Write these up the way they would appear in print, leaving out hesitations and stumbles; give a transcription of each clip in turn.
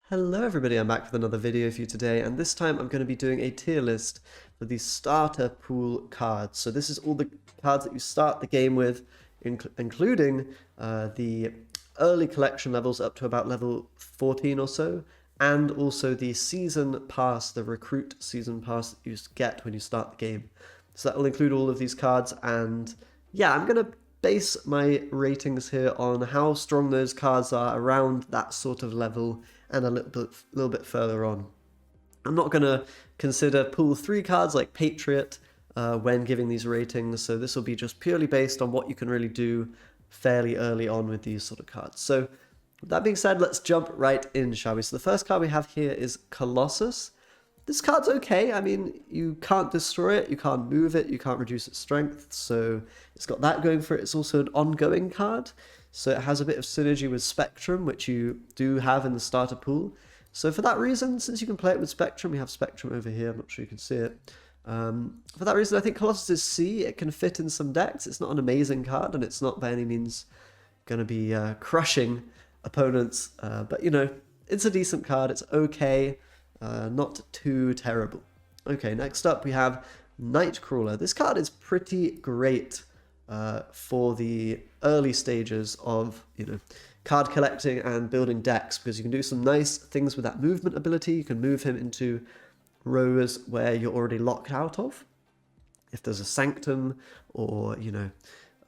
Hello everybody, I'm back with another video for you today, and this time I'm going to be doing a tier list for the starter pool cards. So this is all the cards that you start the game with, including the early collection levels up to about level 14 or so, and also the season pass, the recruit season pass that you get when you start the game. So that will include all of these cards, and yeah, I'm going to base my ratings here on how strong those cards are around that sort of level and a little bit further on. I'm not going to consider pool 3 cards like Patriot when giving these ratings, so this will be just purely based on what you can really do fairly early on with these sort of cards. So with that being said, let's jump right in, shall we? So the first card we have here is Colossus. This card's okay. I mean, you can't destroy it, you can't move it, you can't reduce its strength, so it's got that going for it. It's also an ongoing card, so it has a bit of synergy with Spectrum, which you do have in the starter pool. So for that reason, since you can play it with Spectrum, we have Spectrum over here, I'm not sure you can see it. For that reason, I think Colossus is C. It can fit in some decks. It's not an amazing card, and it's not by any means going to be crushing opponents, but you know, it's a decent card, it's okay. Not too terrible. Okay, next up we have Nightcrawler. This card is pretty great for the early stages of, card collecting and building decks, because you can do some nice things with that movement ability. You can move him into rows where you're already locked out of. If there's a Sanctum or,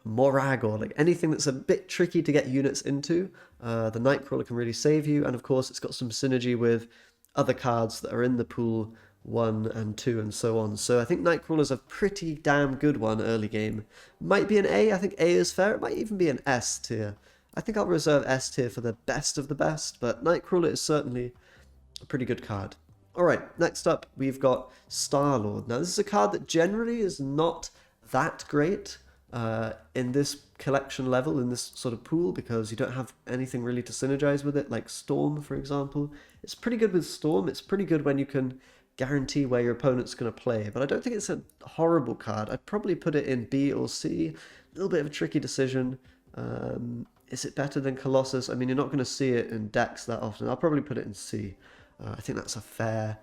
Morag or like anything that's a bit tricky to get units into, the Nightcrawler can really save you. And of course, it's got some synergy with other cards that are in the pool 1 and 2 and so on. So I think Nightcrawler's a pretty damn good one early game. Might be an A, I think A is fair. It might even be an S tier. I think I'll reserve S tier for the best of the best, but Nightcrawler is certainly a pretty good card. Alright, next up we've got StarLord. Now this is a card that generally is not that great in this collection level, in this sort of pool, because you don't have anything really to synergize with it, like Storm, for example. It's pretty good with Storm. It's pretty good when you can guarantee where your opponent's going to play, but I don't think it's a horrible card. I'd probably put it in B or C. A little bit of a tricky decision. Is it better than Colossus? I mean, you're not going to see it in decks that often. I'll probably put it in C. I think that's a fair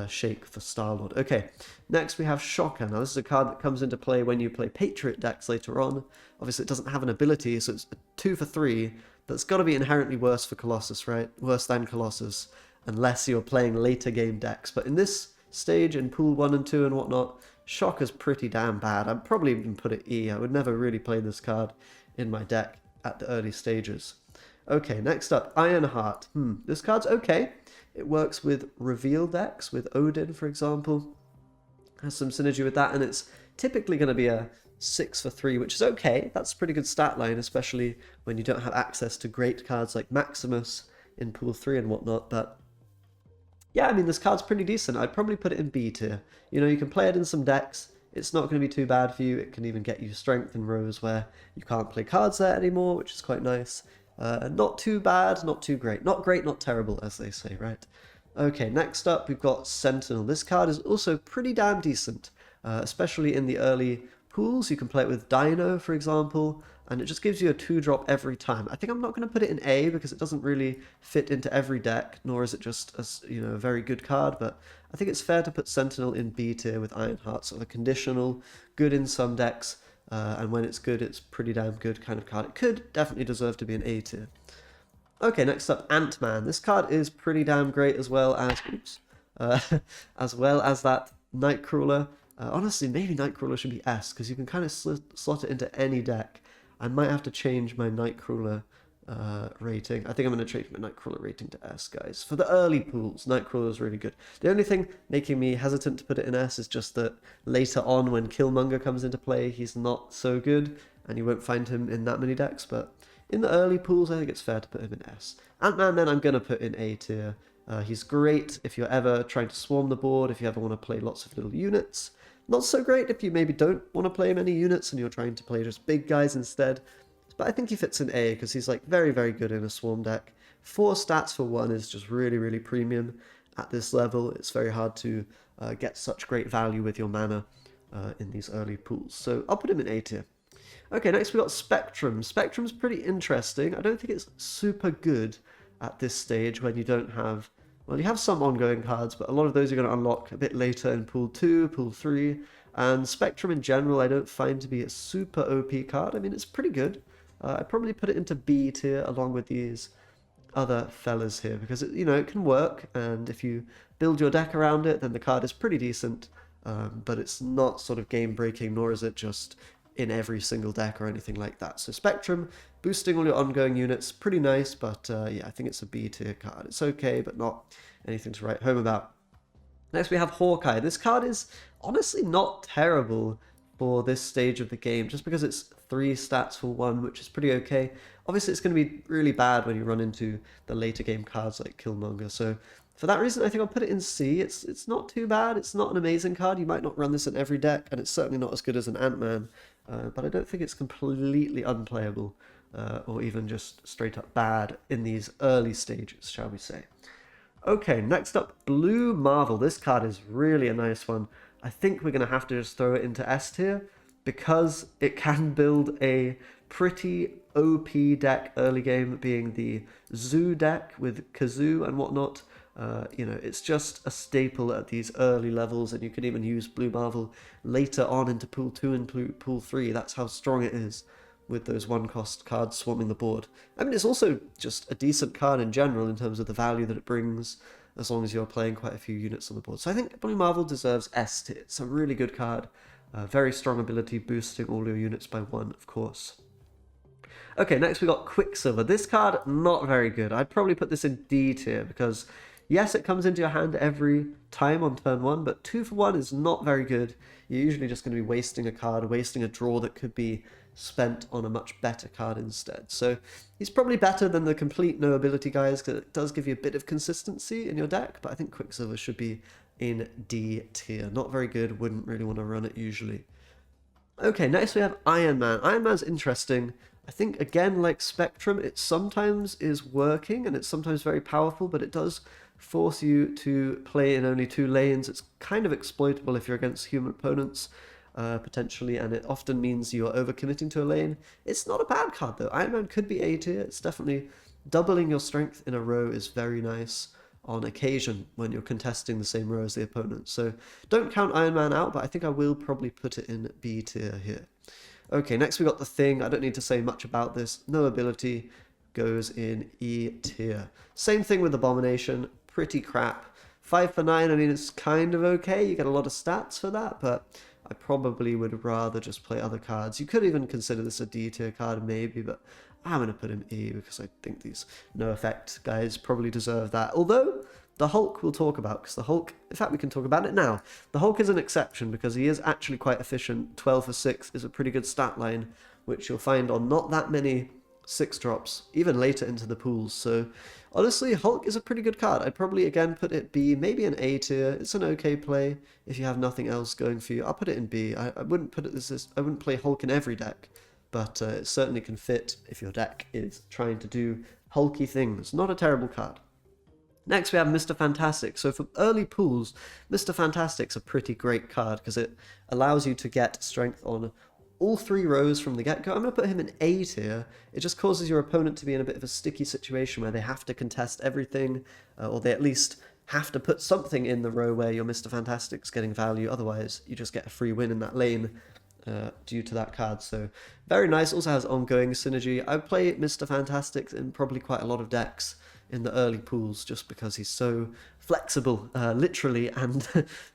shake for StarLord. Okay, next we have Shocker. Now this is a card that comes into play when you play Patriot decks later on. Obviously it doesn't have an ability, so it's a 2 for 3. That's got to be inherently worse for Colossus, right? Worse than Colossus, unless you're playing later game decks. But in this stage, in pool 1 and 2 and whatnot, Shocker's pretty damn bad. I'd probably even put it E. I would never really play this card in my deck at the early stages. Okay, next up, Ironheart. This card's okay. It works with reveal decks, with Odin, for example. Has some synergy with that, and it's typically going to be a 6 for 3, which is okay. That's a pretty good stat line, especially when you don't have access to great cards like Maximus in pool 3 and whatnot. But yeah, I mean, this card's pretty decent. I'd probably put it in B tier. You can play it in some decks. It's not going to be too bad for you. It can even get you strength in rows where you can't play cards there anymore, which is quite nice. Not too bad, not too great. Not great, not terrible, as they say, right? Okay, next up we've got Sentinel. This card is also pretty damn decent, especially in the early pools. You can play it with Dino, for example, and it just gives you a 2-drop every time. I think I'm not going to put it in A because it doesn't really fit into every deck, nor is it just a very good card, but I think it's fair to put Sentinel in B tier with Ironheart, sort of a conditional, good in some decks, and when it's good, it's pretty damn good kind of card. It could definitely deserve to be an A tier. Okay, next up, AntMan. This card is pretty damn great as well as, as well as that Nightcrawler. Honestly, maybe Nightcrawler should be S, because you can kind of slot it into any deck. I might have to change my Nightcrawler rating. I think I'm going to change my Nightcrawler rating to S, guys. For the early pools, Nightcrawler is really good. The only thing making me hesitant to put it in S is just that later on when Killmonger comes into play, he's not so good, and you won't find him in that many decks, but in the early pools, I think it's fair to put him in S. AntMan, then, I'm going to put in A tier. He's great if you're ever trying to swarm the board, if you ever want to play lots of little units. Not so great if you maybe don't want to play many units and you're trying to play just big guys instead. But I think he fits in A because he's like very, very good in a swarm deck. 4 stats for 1 is just really, really premium at this level. It's very hard to get such great value with your mana in these early pools. So I'll put him in A tier. Okay, next we got Spectrum. Spectrum's pretty interesting. I don't think it's super good. at this stage when you don't have, well, you have some ongoing cards, but a lot of those you're going to unlock a bit later in Pool 2, Pool 3, and Spectrum in general I don't find to be a super OP card. I mean, it's pretty good. I'd probably put it into B tier along with these other fellas here, because it, it can work, and if you build your deck around it, then the card is pretty decent, but it's not sort of game breaking, nor is it just in every single deck or anything like that. So Spectrum, boosting all your ongoing units, pretty nice, but yeah, I think it's a B tier card. It's okay, but not anything to write home about. Next we have Hawkeye. This card is honestly not terrible for this stage of the game, just because it's 3 stats for 1, which is pretty okay. Obviously it's going to be really bad when you run into the later game cards like Killmonger, so for that reason I think I'll put it in C. It's not too bad, it's not an amazing card, you might not run this in every deck, and it's certainly not as good as an AntMan, but I don't think it's completely unplayable, or even just straight up bad in these early stages, shall we say. Okay, next up, Blue Marvel. This card is really a nice one. I think we're going to have to just throw it into S tier, because it can build a pretty OP deck early game, being the Zoo deck with Kazoo and whatnot. It's just a staple at these early levels, and you can even use Blue Marvel later on into Pool 2 and Pool 3. That's how strong it is with those 1-cost cards swarming the board. I mean, it's also just a decent card in general in terms of the value that it brings, as long as you're playing quite a few units on the board. So I think Blue Marvel deserves S tier. It's a really good card. Very strong ability, boosting all your units by 1, of course. Okay, next we got Quicksilver. This card, not very good. I'd probably put this in D tier, because yes, it comes into your hand every time on turn 1, but 2 for 1 is not very good. You're usually just going to be wasting a card, wasting a draw that could be spent on a much better card instead. So he's probably better than the complete no ability guys, because it does give you a bit of consistency in your deck, but I think Quicksilver should be in D tier. Not very good, wouldn't really want to run it usually. Okay, next we have Iron Man. Iron Man's interesting. I think, again, like Spectrum, it sometimes is working, and it's sometimes very powerful, but it does force you to play in only 2 lanes. It's kind of exploitable if you're against human opponents, potentially, and it often means you're overcommitting to a lane. It's not a bad card, though. Iron Man could be A tier. It's definitely doubling your strength in a row is very nice on occasion when you're contesting the same row as the opponent. So don't count Iron Man out, but I think I will probably put it in B tier here. Okay, next we got the Thing. I don't need to say much about this. No ability, goes in E tier. Same thing with Abomination, pretty crap. 5 for 9, I mean, it's kind of okay. You get a lot of stats for that, but I probably would rather just play other cards. You could even consider this a D tier card maybe, but I'm going to put him E because I think these no effect guys probably deserve that. Although the Hulk we'll talk about, because the Hulk, in fact we can talk about it now. The Hulk is an exception because he is actually quite efficient. 12 for 6 is a pretty good stat line, which you'll find on not that many 6 drops, even later into the pools. So honestly, Hulk is a pretty good card. I'd probably again put it B, maybe an A tier. It's an okay play if you have nothing else going for you. I'll put it in B. I wouldn't put it as I wouldn't play Hulk in every deck, but it certainly can fit if your deck is trying to do hulky things. Not a terrible card. Next we have Mr. Fantastic. So for early pools, Mr. Fantastic's a pretty great card because it allows you to get strength on all 3 rows from the get-go. I'm going to put him in A tier. It just causes your opponent to be in a bit of a sticky situation where they have to contest everything, or they at least have to put something in the row where your Mr. Fantastic's getting value. Otherwise, you just get a free win in that lane due to that card. So very nice. Also has ongoing synergy. I play Mr. Fantastic in probably quite a lot of decks in the early pools just because he's so flexible, literally and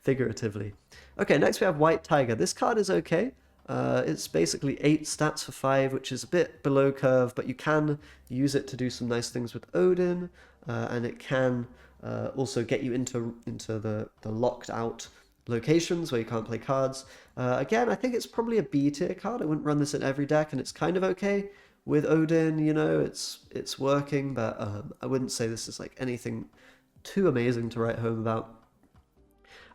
figuratively. Okay, next we have White Tiger. This card is okay. It's basically 8 stats for 5, which is a bit below curve, but you can use it to do some nice things with Odin, and it can also get you into the locked out locations where you can't play cards. Again, I think it's probably a B tier card. I wouldn't run this in every deck, and it's kind of okay with Odin. You know, it's working, but I wouldn't say this is like anything too amazing to write home about.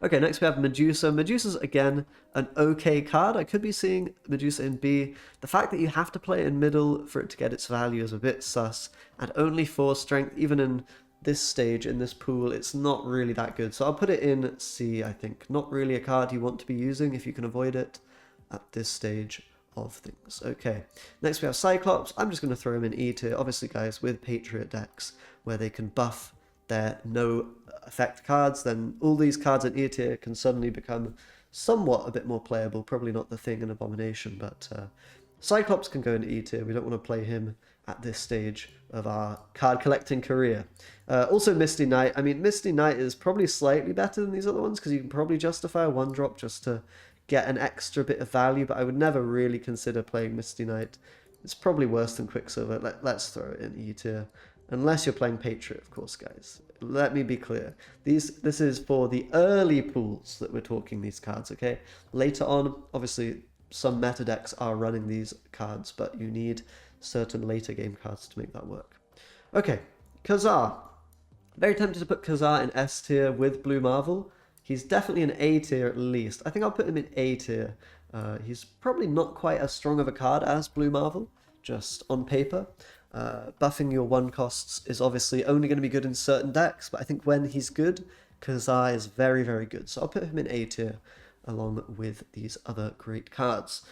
Okay, next we have Medusa. Medusa's, again, an okay card. I could be seeing Medusa in B. The fact that you have to play in middle for it to get its value is a bit sus. At only 4 strength, even in this stage, in this pool, it's not really that good. So I'll put it in C, I think. Not really a card you want to be using if you can avoid it at this stage of things. Okay, next we have Cyclops. I'm just going to throw him in E tier. Obviously, guys, with Patriot decks, where they can buff their no effect cards, then all these cards in E tier can suddenly become somewhat a bit more playable. Probably not the Thing and Abomination, but Cyclops can go into E tier. We don't want to play him at this stage of our card collecting career. Also Misty Knight. I mean, Misty Knight is probably slightly better than these other ones because you can probably justify a 1-drop just to get an extra bit of value, but I would never really consider playing Misty Knight. It's probably worse than Quicksilver. Let's throw it in E tier. Unless you're playing Patriot, of course, guys. Let me be clear. This is for the early pools that we're talking these cards, okay? Later on, obviously, some meta decks are running these cards, but you need certain later game cards to make that work. Okay, Khazar. Very tempted to put Khazar in S tier with Blue Marvel. He's definitely an A tier at least. I think I'll put him in A tier. He's probably not quite as strong of a card as Blue Marvel, just on paper. Buffing your 1 costs is obviously only going to be good in certain decks, but I think when he's good, Khazar is very, very good. So I'll put him in A tier along with these other great cards.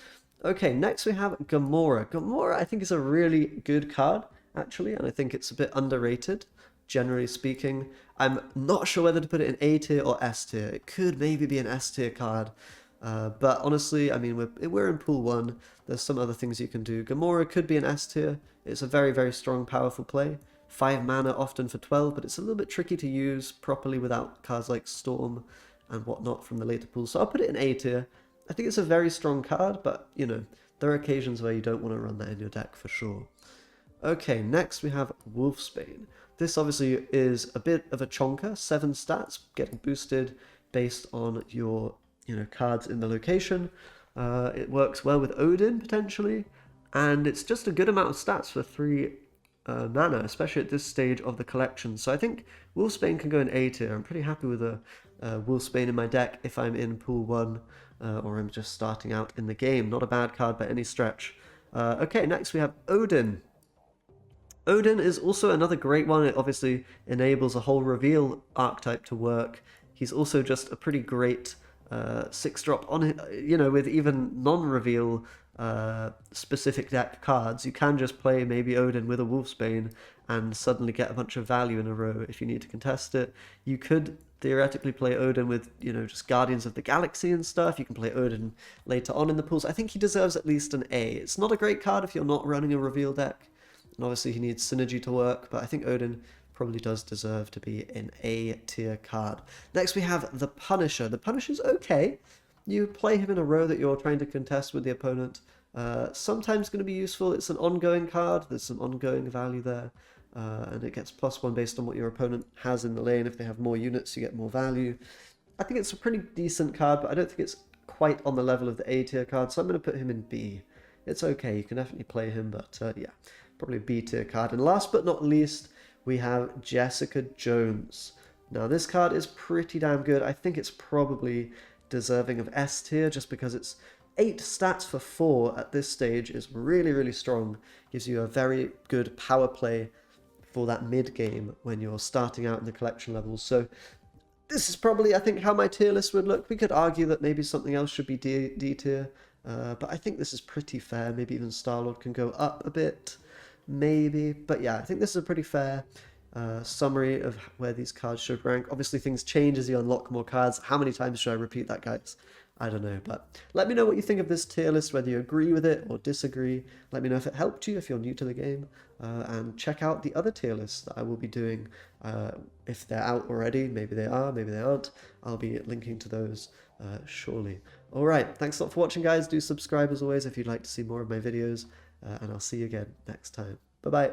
Okay, next we have Gamora. Gamora, I think, is a really good card, actually, and I think it's a bit underrated, generally speaking. I'm not sure whether to put it in A tier or S tier. It could maybe be an S tier card, but honestly, I mean, we're in pool 1. There's some other things you can do. Gamora could be an S tier. It's a very, very strong, powerful play. 5 mana often for 12, but it's a little bit tricky to use properly without cards like Storm and whatnot from the later pools. So I'll put it in A tier. I think it's a very strong card, but, you know, there are occasions where you don't want to run that in your deck for sure. Okay, next we have Wolfsbane. This obviously is a bit of a chonker, 7 stats, getting boosted based on your, cards in the location. It works well with Odin, potentially, and it's just a good amount of stats for 3 mana, especially at this stage of the collection. So I think Wolfsbane can go in A tier. I'm pretty happy with a Wolfsbane in my deck if I'm in pool 1 or I'm just starting out in the game. Not a bad card by any stretch. Okay, next we have Odin. Odin is also another great one. It obviously enables a whole reveal archetype to work. He's also just a pretty great 6-drop on, with even non-reveal specific deck cards. You can just play maybe Odin with a Wolfsbane and suddenly get a bunch of value in a row if you need to contest it. You could theoretically play Odin with, just Guardians of the Galaxy and stuff. You can play Odin later on in the pools. I think he deserves at least an A. It's not a great card if you're not running a reveal deck. And obviously he needs synergy to work, but I think Odin probably does deserve to be an A tier card. Next we have the Punisher. The Punisher's okay. You play him in a row that you're trying to contest with the opponent. Sometimes going to be useful. It's an ongoing card. There's some ongoing value there. And it gets +1 based on what your opponent has in the lane. If they have more units, you get more value. I think it's a pretty decent card, but I don't think it's quite on the level of the A tier card, so I'm going to put him in B. It's okay. You can definitely play him, but yeah, probably a B tier card. And last but not least, we have Jessica Jones. Now, this card is pretty damn good. I think it's probably deserving of S tier just because it's 8 stats for 4 at this stage is really, really strong. Gives you a very good power play for that mid game when you're starting out in the collection levels. So this is probably, I think, how my tier list would look. We could argue that maybe something else should be D tier, but I think this is pretty fair. Maybe even StarLord can go up a bit, maybe. But yeah, I think this is a pretty fair summary of where these cards should rank. Obviously, things change as you unlock more cards. How many times should I repeat that, guys? I don't know, but let me know what you think of this tier list, whether you agree with it or disagree. Let me know if it helped you, if you're new to the game, and check out the other tier lists that I will be doing. If they're out already, maybe they are, maybe they aren't. I'll be linking to those shortly. All right, thanks a lot for watching, guys. Do subscribe as always if you'd like to see more of my videos, and I'll see you again next time. Bye-bye.